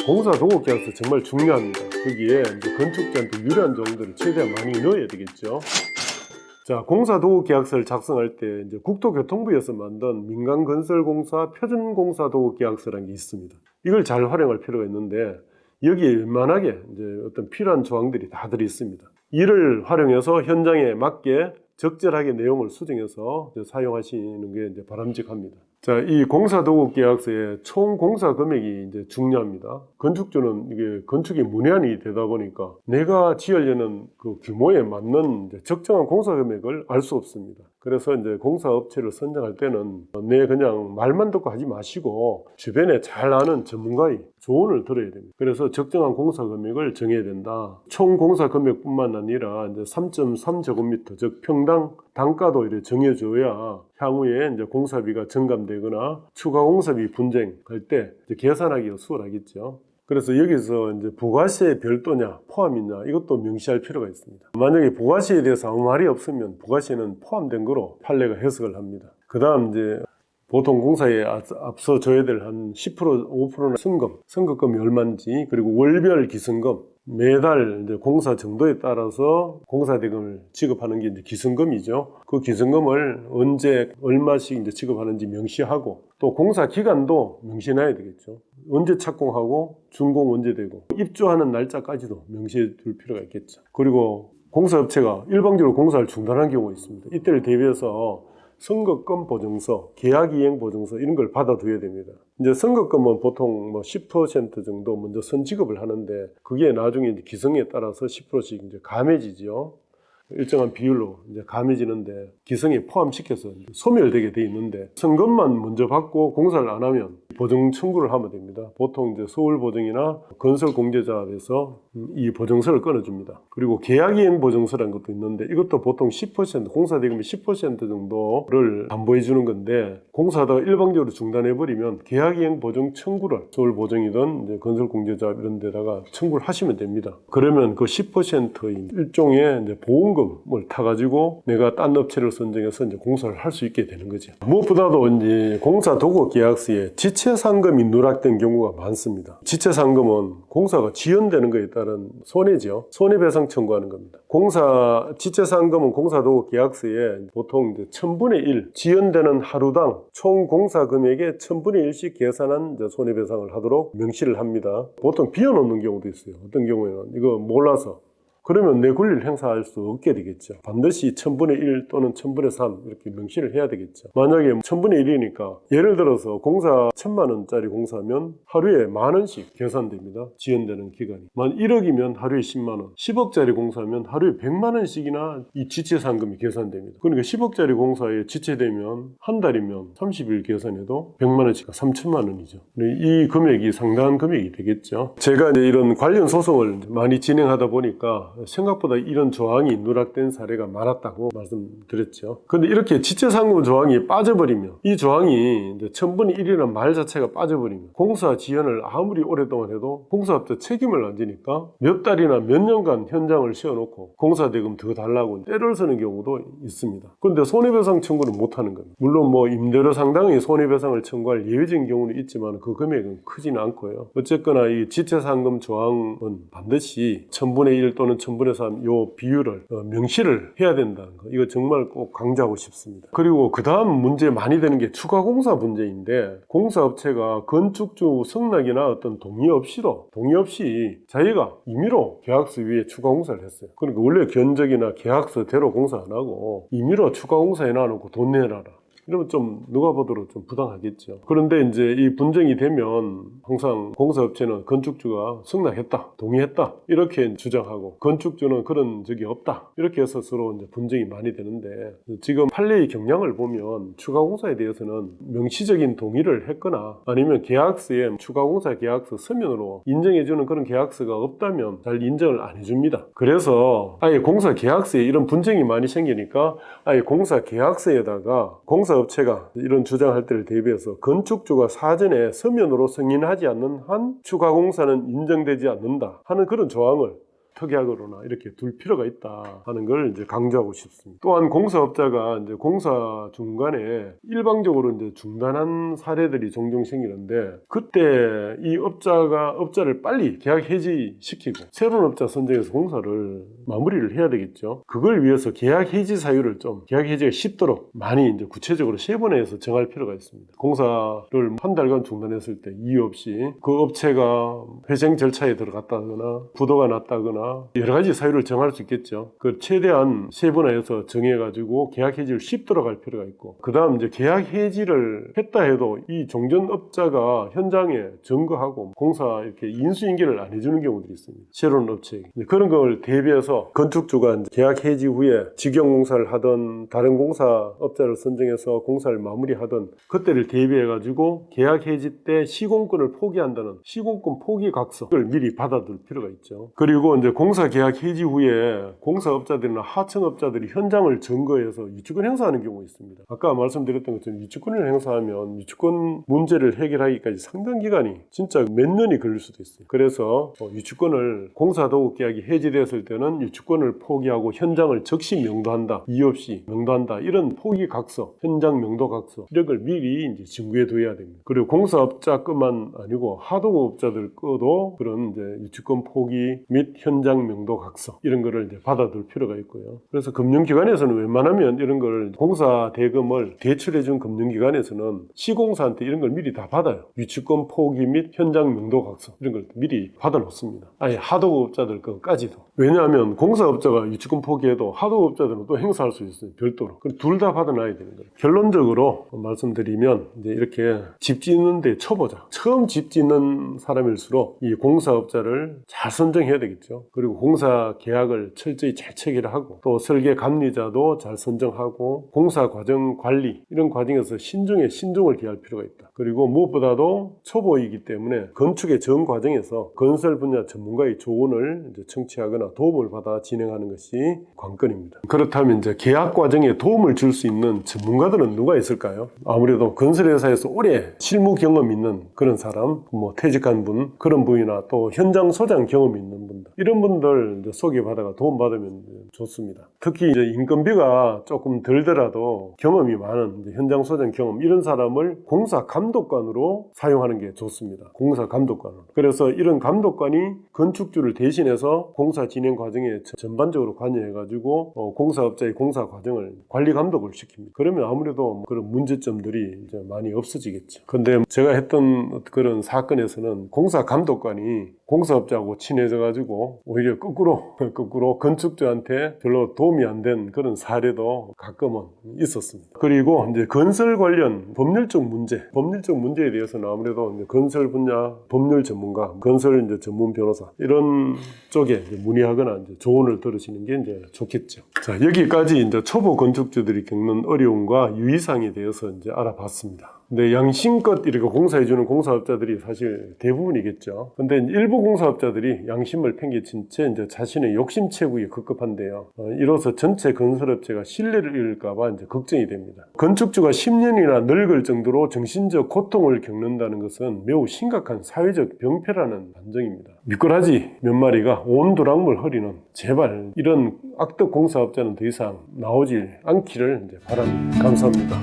공사도급계약서 정말 중요합니다. 거기에 이제 건축자한테 유리한 정보들을 최대한 많이 넣어야 되겠죠. 자, 공사도급계약서를 작성할 때 이제 국토교통부에서 만든 민간건설공사 표준공사도급계약서라는 게 있습니다. 이걸 잘 활용할 필요가 있는데 여기에 웬만하게 이제 어떤 필요한 조항들이 다 들어 있습니다. 이를 활용해서 현장에 맞게 적절하게 내용을 수정해서 사용하시는 게 이제 바람직합니다. 자, 이 공사도급계약서의 총 공사 금액이 이제 중요합니다. 건축주는 이게 건축이 문외한이 되다 보니까 내가 지으려는 그 규모에 맞는 이제 적정한 공사 금액을 알 수 없습니다. 그래서 이제 공사업체를 선정할 때는 내 그냥 말만 듣고 하지 마시고 주변에 잘 아는 전문가의 조언을 들어야 됩니다. 그래서 적정한 공사 금액을 정해야 된다. 총 공사 금액뿐만 아니라 이제 3.3제곱미터 즉 평당 단가도 이렇게 정해줘야 향후에 이제 공사비가 증감되거나 추가 공사비 분쟁할 때 계산하기가 수월하겠죠. 그래서 여기서 이제 부가세 별도냐 포함이냐 이것도 명시할 필요가 있습니다. 만약에 부가세에 대해서 아무 말이 없으면 부가세는 포함된 거로 판례가 해석을 합니다. 그 다음 이제 보통 공사에 앞서 줘야 될 한 10% 5%는 선급금이 얼마인지, 그리고 월별 기승금, 매달 이제 공사 정도에 따라서 공사대금을 지급하는 게 이제 기승금이죠. 그 기승금을 언제 얼마씩 이제 지급하는지 명시하고, 또 공사 기간도 명시해놔야 되겠죠. 언제 착공하고 준공 언제 되고 입주하는 날짜까지도 명시해 둘 필요가 있겠죠. 그리고 공사업체가 일방적으로 공사를 중단한 경우가 있습니다. 이때를 대비해서 선급금 보증서, 계약이행 보증서 이런 걸 받아둬야 됩니다. 이제 선급금은 보통 뭐 10% 정도 먼저 선지급을 하는데 그게 나중에 이제 기성에 따라서 10%씩 이제 감해지죠. 일정한 비율로 이제 감해지는데 기성에 포함시켜서 소멸되게 돼 있는데 선급만 먼저 받고 공사를 안 하면 보증 청구를 하면 됩니다. 보통 이제 서울보증이나 건설공제자에서 이 보증서를 끊어줍니다. 그리고 계약이행 보증서라는 것도 있는데 이것도 보통 10% 공사대금의 10% 정도를 담보해 주는 건데 공사하다가 일방적으로 중단해버리면 계약이행 보증 청구를 서울보증이든 이제 건설공제자 이런 데다가 청구를 하시면 됩니다. 그러면 그 10%인 일종의 이제 보험금을 타가지고 내가 딴 업체를 선정해서 이제 공사를 할 수 있게 되는 거죠. 무엇보다도 이제 공사도급계약서에 지체상금이 누락된 경우가 많습니다. 지체상금은 공사가 지연되는 것에 따른 손해죠. 손해배상 청구하는 겁니다. 지체상금은 공사도급계약서에 보통 이제 1000분의 1 지연되는 하루당 총 공사 금액의 1000분의 1씩 계산한 이제 손해배상을 하도록 명시를 합니다. 보통 비워놓는 경우도 있어요. 어떤 경우에는 이거 몰라서 그러면 내 권리를 행사할 수 없게 되겠죠. 반드시 1000분의 1 또는 1000분의 3 이렇게 명시를 해야 되겠죠. 만약에 1000분의 1이니까 예를 들어서 공사 1000만 원짜리 공사면 하루에 10,000원씩 계산됩니다. 지연되는 기간이. 만 1억이면 하루에 10만 원, 10억짜리 공사면 하루에 100만 원씩이나 이 지체상금이 계산됩니다. 그러니까 10억짜리 공사에 지체되면 한 달이면 30일 계산해도 100만 원씩 3천만 원이죠. 이 금액이 상당한 금액이 되겠죠. 제가 이제 이런 관련 소송을 많이 진행하다 보니까 생각보다 이런 조항이 누락된 사례가 많았다고 말씀드렸죠. 근데 이렇게 지체상금 조항이 빠져버리면 이 조항이 이제 1000분의 1이라는 말 자체가 빠져버리면 공사 지연을 아무리 오랫동안 해도 공사업체 책임을 안 지니까 몇 달이나 몇 년간 현장을 세워놓고 공사대금 더 달라고 때를 서는 경우도 있습니다. 그런데 손해배상 청구는 못하는 겁니다. 물론 뭐 임대료 상당히 손해배상을 청구할 예외적인 경우는 있지만 그 금액은 크지는 않고요. 어쨌거나 이 지체상금 조항은 반드시 1000분의 1 또는 1000분의 3 요 비율을 명시를 해야 된다는 거, 이거 정말 꼭 강조하고 싶습니다. 그리고 그 다음 문제 많이 되는 게 추가 공사 문제인데, 공사업체가 건축주 승낙이나 어떤 동의 없이 자기가 임의로 계약서 위에 추가 공사를 했어요. 그러니까 원래 견적이나 계약서대로 공사 안 하고 임의로 추가 공사 해놔놓고 돈 내놔라, 이러면 좀 누가 보더라도 좀 부당하겠죠. 그런데 이제 이 분쟁이 되면 항상 공사업체는 건축주가 승낙했다, 동의했다 이렇게 주장하고, 건축주는 그런 적이 없다 이렇게 해서 서로 이제 분쟁이 많이 되는데, 지금 판례의 경향을 보면 추가 공사에 대해서는 명시적인 동의를 했거나 아니면 계약서에 추가 공사 계약서 서면으로 인정해주는 그런 계약서가 없다면 잘 인정을 안 해줍니다. 그래서 아예 공사 계약서에 이런 분쟁이 많이 생기니까 아예 공사 계약서에다가 공사업체가 이런 주장할 때를 대비해서 건축주가 사전에 서면으로 승인하지 않는 한 추가 공사는 인정되지 않는다 하는 그런 조항을 특약으로나 이렇게 둘 필요가 있다 하는 걸 이제 강조하고 싶습니다. 또한 공사업자가 이제 공사 중간에 일방적으로 이제 중단한 사례들이 종종 생기는데, 그때 이 업자를 빨리 계약 해지시키고 새로운 업자 선정해서 공사를 마무리를 해야 되겠죠. 그걸 위해서 계약 해지 사유를 좀 계약 해지가 쉽도록 많이 이제 구체적으로 세분화해서 정할 필요가 있습니다. 공사를 한 달간 중단했을 때 이유 없이 그 업체가 회생 절차에 들어갔다거나 부도가 났다거나 여러 가지 사유를 정할 수 있겠죠. 그 최대한 세분화해서 정해가지고 계약 해지를 쉽도록 할 필요가 있고, 그 다음 이제 계약 해지를 했다 해도 이 종전업자가 현장에 점거하고 공사 이렇게 인수인계를 안 해주는 경우들이 있습니다. 새로운 업체에게. 그런 걸 대비해서 건축주가 이제 계약 해지 후에 직영공사를 하던 다른 공사업자를 선정해서 공사를 마무리하던 그때를 대비해가지고 계약 해지 때 시공권을 포기한다는 시공권 포기 각서를 미리 받아둘 필요가 있죠. 그리고 이제 공사 계약 해지 후에 공사업자들이나 하청업자들이 현장을 점거해서 유치권 행사하는 경우가 있습니다. 아까 말씀드렸던 것처럼 유치권을 행사하면 유치권 문제를 해결하기까지 상당 기간이 진짜 몇 년이 걸릴 수도 있어요. 그래서 유치권을 공사도급 계약이 해지되었을 때는 유치권을 포기하고 현장을 즉시 명도한다, 이유 없이 명도한다, 이런 포기 각서, 현장 명도 각서 이런 걸 미리 이제 증거해 둬야 됩니다. 그리고 공사업자뿐만 아니고 하도급업자들 거도 그런 이제 유치권 포기 및 현장 명도 각서 이런 거를 이제 받아둘 필요가 있고요. 그래서 금융기관에서는 웬만하면 이런 걸 공사 대금을 대출해준 금융기관에서는 시공사한테 이런 걸 미리 다 받아요. 유치권 포기 및 현장 명도 각서 이런 걸 미리 받아놓습니다. 아예 하도급업자들 것까지도. 왜냐하면 공사업자가 유치권 포기해도 하도급업자들은 또 행사할 수 있어요. 별도로. 둘 다 받아놔야 되는 거예요. 결론적으로 말씀드리면 이제 이렇게 집 짓는데 초보자, 처음 집 짓는 사람일수록 이 공사업자를 잘 선정해야 되겠죠. 그리고 공사 계약을 철저히 잘 체결하고 또 설계 감리자도 잘 선정하고 공사 과정 관리 이런 과정에서 신중을 기할 필요가 있다. 그리고 무엇보다도 초보이기 때문에 건축의 전 과정에서 건설 분야 전문가의 조언을 이제 청취하거나 도움을 받아 진행하는 것이 관건입니다. 그렇다면 이제 계약 과정에 도움을 줄 수 있는 전문가들은 누가 있을까요? 아무래도 건설회사에서 오래 실무 경험 있는 그런 사람, 퇴직한 분, 그런 분이나 또 현장 소장 경험 있는 분들, 이런 분들 이제 소개받아가 도움받으면 좋습니다. 특히 이제 인건비가 조금 들더라도 경험이 많은 이제 현장 소장 경험 이런 사람을 공사 감독관으로 사용하는 게 좋습니다. 공사 감독관으로. 그래서 이런 감독관이 건축주를 대신해서 공사 진행 과정에 전반적으로 관여해가지고 공사업자의 공사 과정을 관리 감독을 시킵니다. 그러면 아무래도 그런 문제점들이 이제 많이 없어지겠죠. 근데 제가 했던 그런 사건에서는 공사 감독관이 공사업자하고 친해져가지고 오히려 거꾸로 건축주한테 별로 도움이 안 된 그런 사례도 가끔은 있었습니다. 그리고 이제 건설 관련 법률적 문제에 대해서는 아무래도 이제 건설 분야 법률 전문가, 건설 이제 전문 변호사 이런 쪽에 이제 문의하거나 이제 조언을 들으시는 게 이제 좋겠죠. 자, 여기까지 이제 초보 건축주들이 겪는 어려움과 유의사항에 대해서 이제 알아봤습니다. 근데 양심껏 이렇게 공사해주는 공사업자들이 사실 대부분이겠죠. 근데 일부 공사업자들이 양심을 팽개친 채 이제 자신의 욕심 채우기에 급급한데요. 이로써 전체 건설업체가 신뢰를 잃을까봐 이제 걱정이 됩니다. 건축주가 10년이나 늙을 정도로 정신적 고통을 겪는다는 것은 매우 심각한 사회적 병폐라는 반증입니다. 미꾸라지 몇 마리가 온 도랑물 허리는 제발 이런 악덕 공사업자는 더 이상 나오지 않기를 이제 바랍니다. 감사합니다.